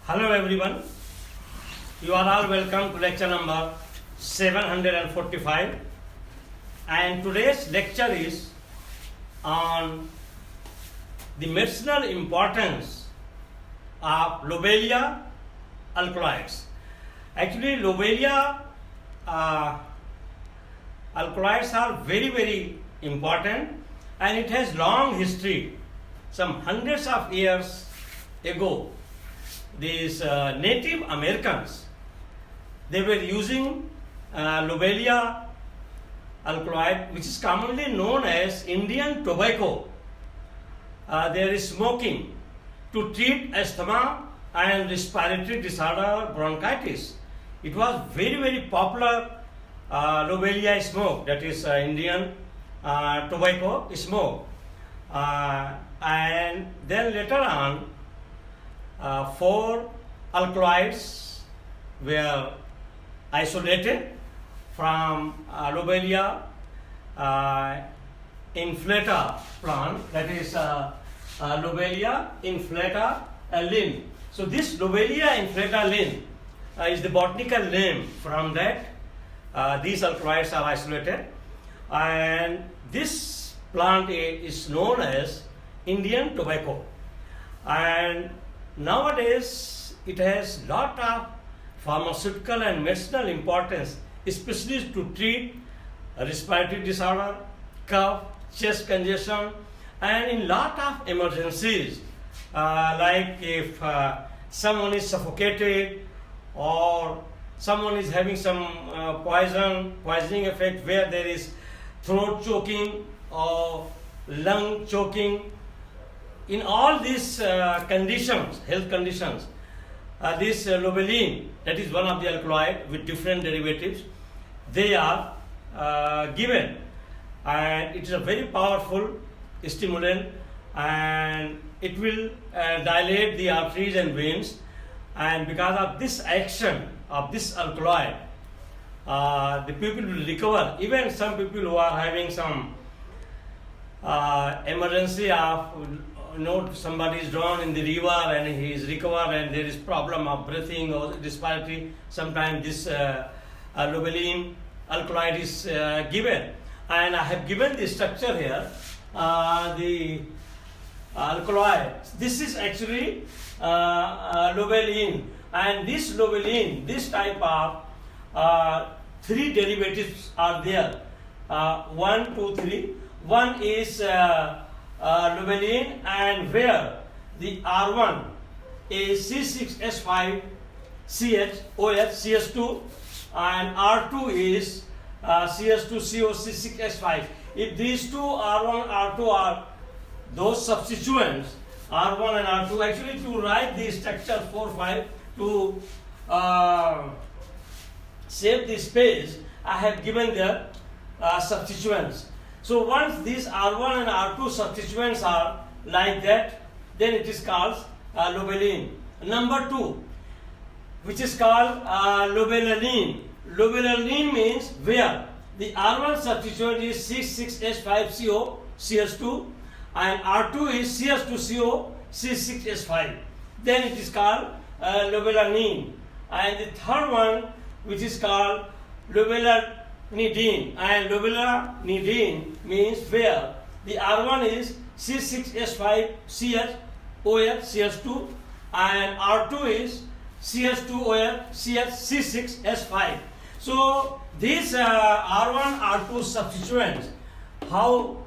Hello everyone, you are all welcome to lecture number 745, and today's lecture is on the medicinal importance of Lobelia alkaloids. Actually, Lobelia alkaloids are very important, and it has long history. Some hundreds of years ago, these Native Americans, they were using Lobelia alkaloid, which is commonly known as Indian tobacco. They are smoking to treat asthma and respiratory disorder, bronchitis. It was very popular Lobelia smoke, that is Indian tobacco smoke. And then later on, 4 alkaloids were isolated from Lobelia inflata plant, that is Lobelia inflata Linn. So this Lobelia inflata Linn is the botanical name. From that, these alkaloids are isolated, and this plant is known as Indian tobacco. And nowadays it has lot of pharmaceutical and medicinal importance, especially to treat respiratory disorder, cough, chest congestion, and in lot of emergencies, like if someone is suffocated or someone is having some poisoning effect where there is throat choking or lung choking. In all these conditions, health conditions, this Lobelia, that is one of the alkaloid with different derivatives, they are given, and it is a very powerful stimulant, and it will dilate the arteries and veins, and because of this action of this alkaloid, the people will recover. Even some people who are having some emergency of somebody is drowned in the river and he is recovered and there is problem of breathing or respiratory, sometimes this Lobelia alkaloid is given. And I have given the structure here, the alkaloid. This is actually Lobelia, and this Lobelia, this type of 3 derivatives are there, 1, 2, 3. One is Lobelia, and where the R1 is C6H5 CH CS2, and R2 is CS2CO C6H5. If these two R1 R2 are those substituents, R1 and R2, actually to write the structure 4 5 to save the space, I have given the substituents. So once these R1 and R2 substituents are like that, then it is called Lobelia. Number 2, which is called Lobelanine. Lobelanine means where the R1 substituent is C6H5CO CS2 and R2 is CS2CO C6H5. Then it is called Lobelanine. And the third one, which is called Lobelanidine, and Lobelanidine means where the R1 is C6H5 CHOH CS2 and R2 is CS2OH C6H5. So these R1 R2 substituents, how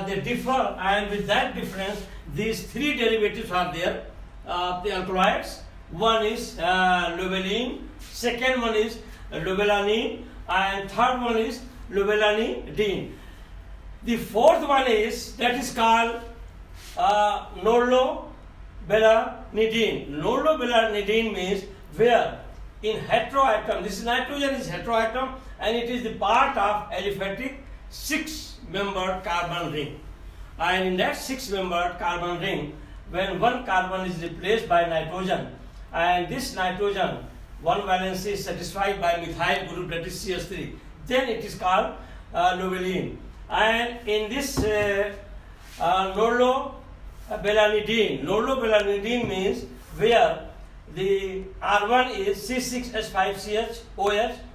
they differ, and with that difference these 3 derivatives are there, the alkaloids. One is Lobelia, second one is Lobelanine, and third one is Lobelanidine. The fourth one is, that is called Norlobelanidine. Norlobelanidine means where in heteroatom, this nitrogen is heteroatom, and it is the part of aliphatic 6-membered carbon ring. And in that 6-membered carbon ring, when one carbon is replaced by nitrogen, and this nitrogen, one valence is satisfied by methyl group, that is CS3, then it is called Lobelia. And in this Norlobelanidine means where the R1 is C6H5CH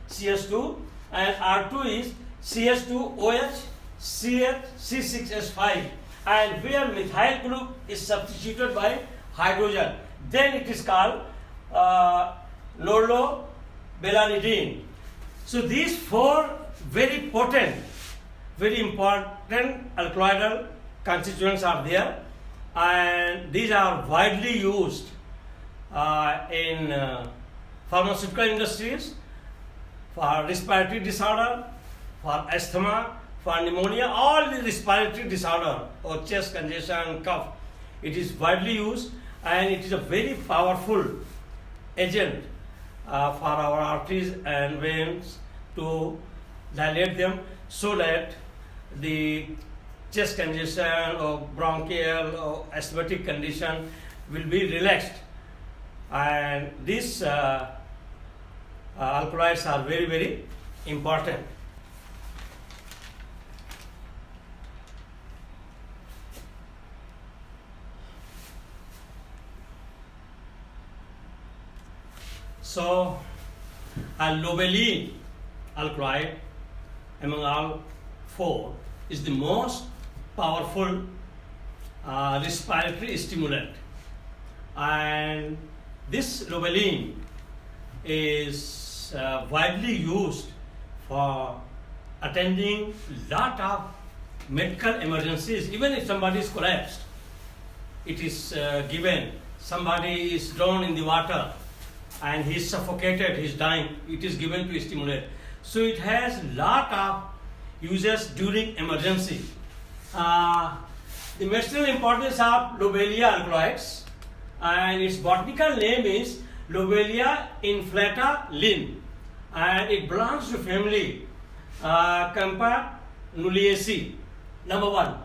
CH2, and R2 is CH2OH C6H5, and where methyl group is substituted by hydrogen, then it is called norlobelanidine. So these four very potent, very important alkaloidal constituents are there, and these are widely used in pharmaceutical industries, for respiratory disorder, for asthma, for pneumonia, all the respiratory disorder or chest congestion, cough. It is widely used, and it is a very powerful agent for our arteries and veins to dilate them, so that the chest congestion or bronchial or asthmatic condition will be relaxed. And these alkaloids are very, very important. So, lobeline alkaloid among all four is the most powerful respiratory stimulant, and this lobeline is widely used for attending lot of medical emergencies. Even if somebody is collapsed, it is given. Somebody is drowned in the water and he is suffocated, he is dying, it is given to stimulate. So it has lot of uses during emergency. The medicinal importance of lobelia alkaloids, and its botanical name is Lobelia inflata Linn, and it belongs to family Campanuliaceae. Number one,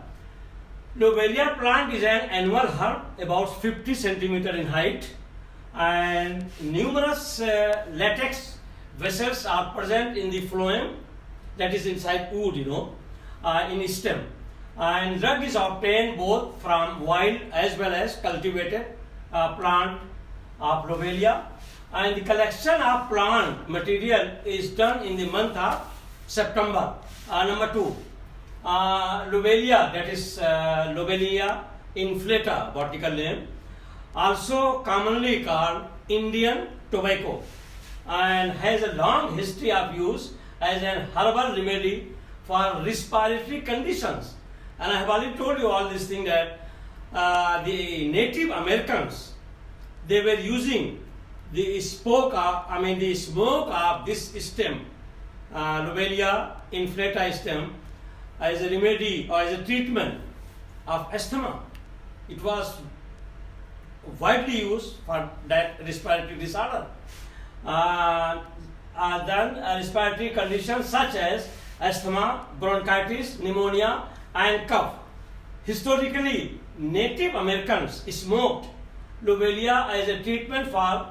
Lobelia plant is an annual herb about 50 centimeter in height, and numerous latex vessels are present in the phloem, that is inside wood, in stem. And drug is obtained both from wild as well as cultivated plant of Lobelia, and the collection of plant material is done in the month of September. Number two, Lobelia, that is Lobelia inflata, botanical name, also commonly called Indian tobacco, and has a long history of use as an herbal remedy for respiratory conditions. And I have already told you all this thing that the Native Americans, they were using the smoke of this stem, Lobelia inflata stem, as a remedy or as a treatment of asthma. It was widely used for that respiratory disorder. Then respiratory conditions such as asthma, bronchitis, pneumonia, and cough. Historically, Native Americans smoked Lobelia as a treatment for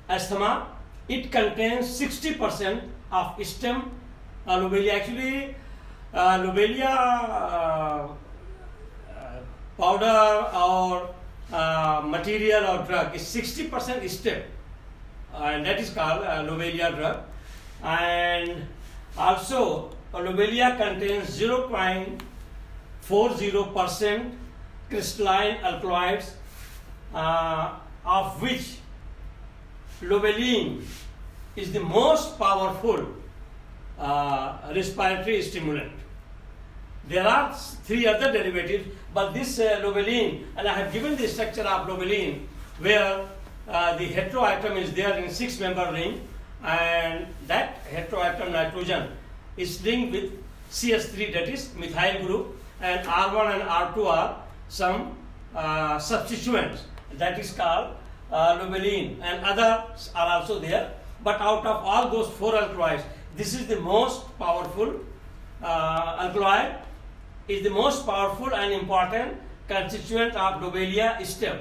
asthma. It contains 60% of stem Lobelia. Actually, Lobelia powder or material or drug is 60% stem, and that is called Lobelia drug. And also, Lobelia contains 0.40% crystalline alkaloids, of which lobeline is the most powerful respiratory stimulant. There are 3 other derivatives, but this lobeline, and I have given the structure of lobeline, where the heteroatom is there in 6-member ring, and that heteroatom nitrogen is linked with CH3, that is methyl group, and R1 and R2 are some substituents, that is called lobeline, and others are also there. But out of all those 4 alkaloids, this is the most powerful alkaloid, is the most powerful and important constituent of Lobelia stem.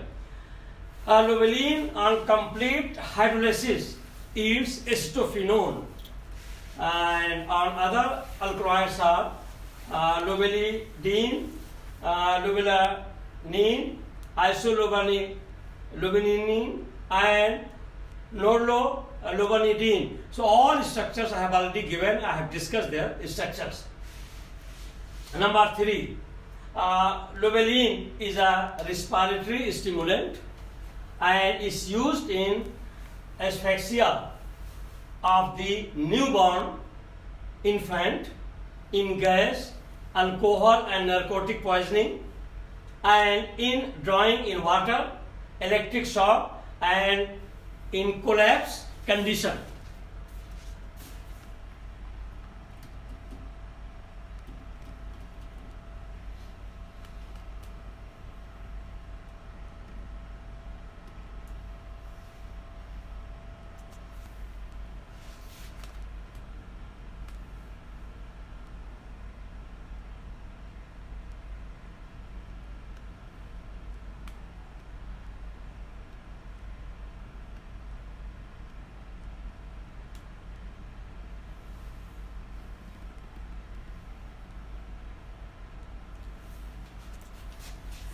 Lobeline on complete hydrolysis yields acetophenone, and on other alkaloids are lobelidine, lobelanine, isolobinine, and norlobanidine. So all structures I have already given, I have discussed their structures. Number 3, lobeline is a respiratory stimulant and is used in asphyxia of the newborn infant, in gas, alcohol and narcotic poisoning, and in drawing in water, electric shock, and in collapse condition.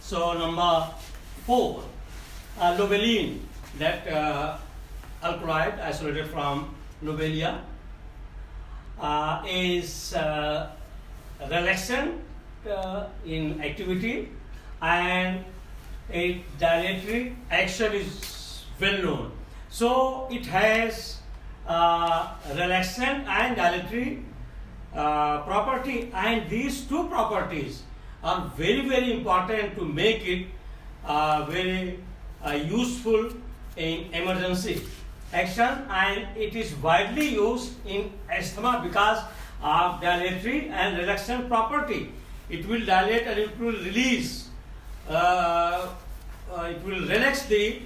So number 4, lobeline, that alkaloid isolated from lobelia, is relaxant in activity, and a dilatory action is well known. So it has relaxant and dilatory property, and these two properties are very important to make it very useful in emergency action, and it is widely used in asthma because of dilatory and relaxant property. It will dilate and it will release, it will relax the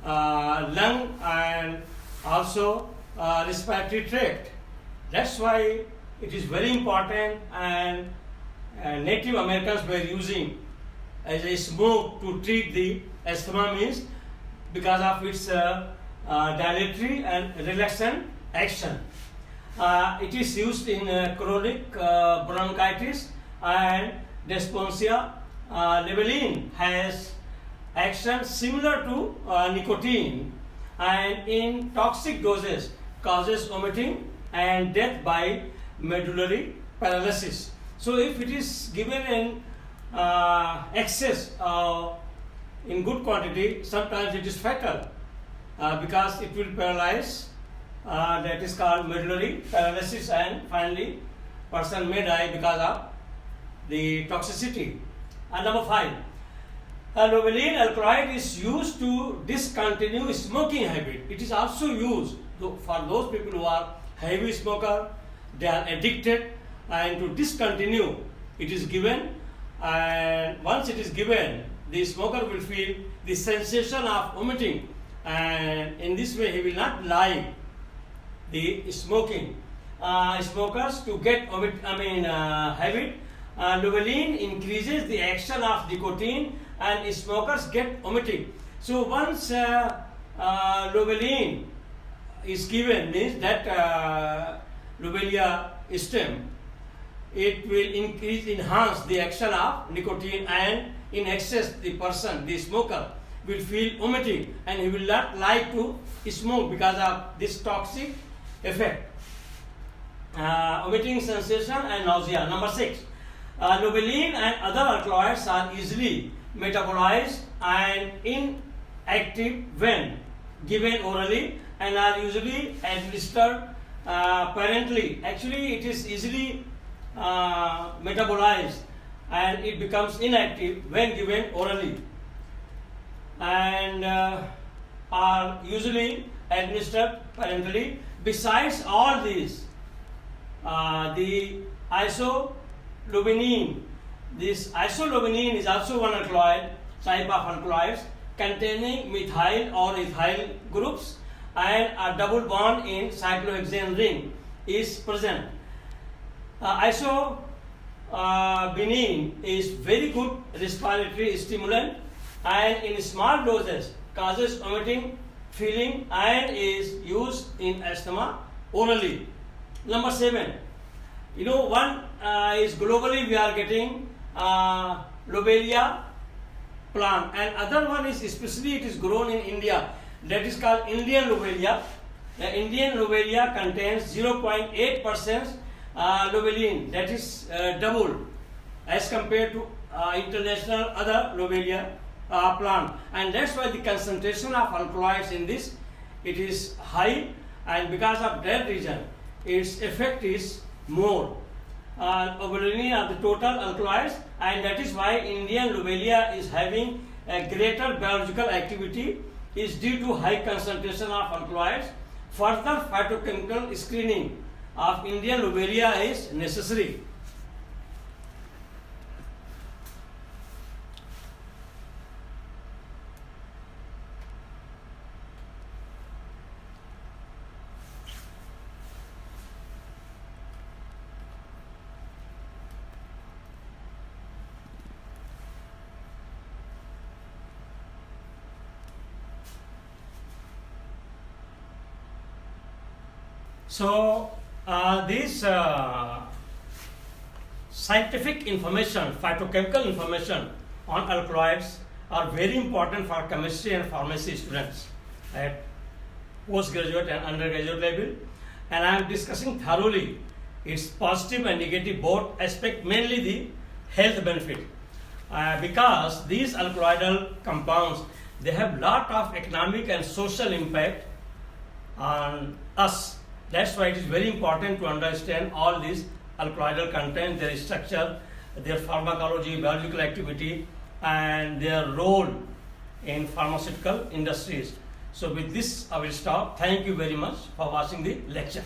lung and also respiratory tract. That's why it is very important, and Native Americans were using as a smoke to treat the asthma, means because of its dilatory and relaxant action. It is used in chronic bronchitis and dyspnea. Lobeline has action similar to nicotine, and in toxic doses causes vomiting and death by medullary paralysis. So if it is given in excess, in good quantity, sometimes it is fatal because it will paralyze. That is called medullary paralysis, and finally person may die because of the toxicity. And number 5, lobeline alkaloid is used to discontinue smoking habit. It is also used for those people who are heavy smoker, they are addicted, and to discontinue it is given, and once it is given, the smoker will feel the sensation of vomiting, and in this way he will not like the smoking. Smokers to get habit, lobeline increases the action of nicotine and smokers get vomiting. So once lobeline is given, means that lobelia stem, it will enhance the action of nicotine, and in excess the person, the smoker, will feel vomiting and he will not like to smoke because of this toxic effect. Vomiting sensation and nausea. Number 6, lobeline and other alkaloids are easily metabolized and inactive when given orally and are usually administered parenterally. Actually, it is easily metabolized and it becomes inactive when given orally, and are usually administered parenterally. Besides all these, the isolobenin, this isolobenin is also one alkaloid, type of alkaloids containing methyl or ethyl groups, and a double bond in cyclohexane ring is present. Isobenin is very good respiratory stimulant, and in small doses causes vomiting, feeling, and is used in asthma orally. Number 7, one is globally we are getting lobelia plant, and other one is especially it is grown in India. that is called Indian lobelia. The Indian lobelia contains 0.8% lobeline, that is double as compared to international other lobelia plant, and that's why the concentration of alkaloids in this it is high, and because of that reason its effect is more overwhelming of the total alkaloids, and that is why Indian lobelia is having a greater biological activity is due to high concentration of alkaloids. Further phytochemical screening of Indian lobelia is necessary. So this scientific information, phytochemical information on alkaloids are very important for chemistry and pharmacy students at postgraduate and undergraduate level, and I am discussing thoroughly its positive and negative both aspect, mainly the health benefit, because these alkaloidal compounds they have lot of economic and social impact on us. That's why it is very important to understand all these alkaloidal content, their structure, their pharmacology, biological activity, and their role in pharmaceutical industries. So with this I will stop. Thank you very much for watching the lecture.